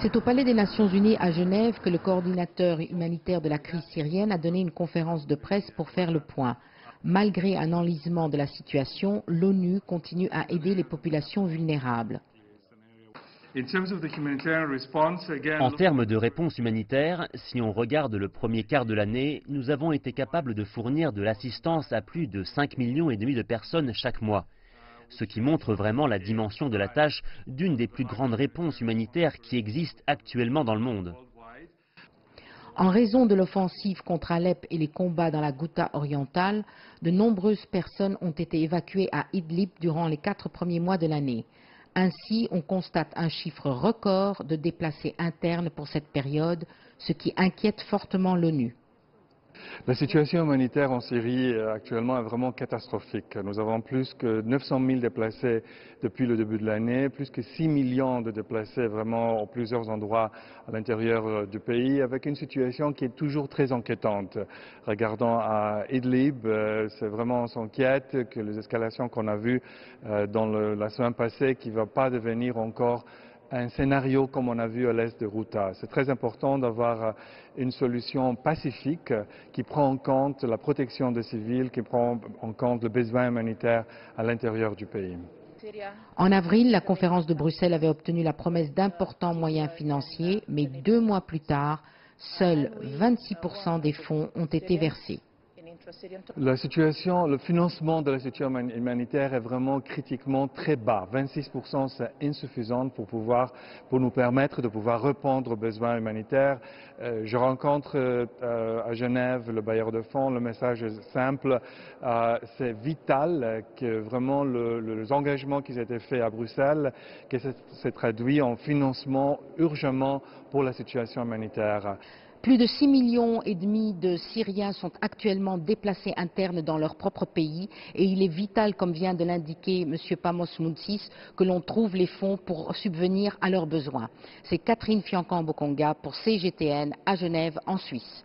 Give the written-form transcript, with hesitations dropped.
C'est au Palais des Nations Unies à Genève que le coordinateur humanitaire de la crise syrienne a donné une conférence de presse pour faire le point. Malgré un enlisement de la situation, l'ONU continue à aider les populations vulnérables. En termes de réponse humanitaire, si on regarde le premier quart de l'année, nous avons été capables de fournir de l'assistance à plus de 5,5 millions de personnes chaque mois. Ce qui montre vraiment la dimension de la tâche d'une des plus grandes réponses humanitaires qui existent actuellement dans le monde. En raison de l'offensive contre Alep et les combats dans la Ghouta orientale, de nombreuses personnes ont été évacuées à Idlib durant les 4 premiers mois de l'année. Ainsi, on constate un chiffre record de déplacés internes pour cette période, ce qui inquiète fortement l'ONU. La situation humanitaire en Syrie actuellement est vraiment catastrophique. Nous avons plus que 900 000 déplacés depuis le début de l'année, plus que 6 millions de déplacés vraiment en plusieurs endroits à l'intérieur du pays, avec une situation qui est toujours très inquiétante. Regardons à Idlib, c'est vraiment on s'inquiète que les escalations qu'on a vues dans la semaine passée, qui ne va pas devenir encore un scénario comme on a vu à l'est de Ghouta. C'est très important d'avoir une solution pacifique qui prend en compte la protection des civils, qui prend en compte le besoin humanitaire à l'intérieur du pays. En avril, la conférence de Bruxelles avait obtenu la promesse d'importants moyens financiers, mais 2 mois plus tard, seuls 26% des fonds ont été versés. La situation, le financement de la situation humanitaire est vraiment critiquement très bas. 26%, c'est insuffisant pour nous permettre de pouvoir répondre aux besoins humanitaires. Je rencontre à Genève le bailleur de fonds. Le message est simple. C'est vital que vraiment les engagements qui ont été faits à Bruxelles, que ça se traduit en financement urgemment pour la situation humanitaire. Plus de 6,5 millions de Syriens sont actuellement déplacés internes dans leur propre pays et il est vital, comme vient de l'indiquer M. Pamos Mounsis, que l'on trouve les fonds pour subvenir à leurs besoins. C'est Catherine Fiancan-Bokonga pour CGTN à Genève, en Suisse.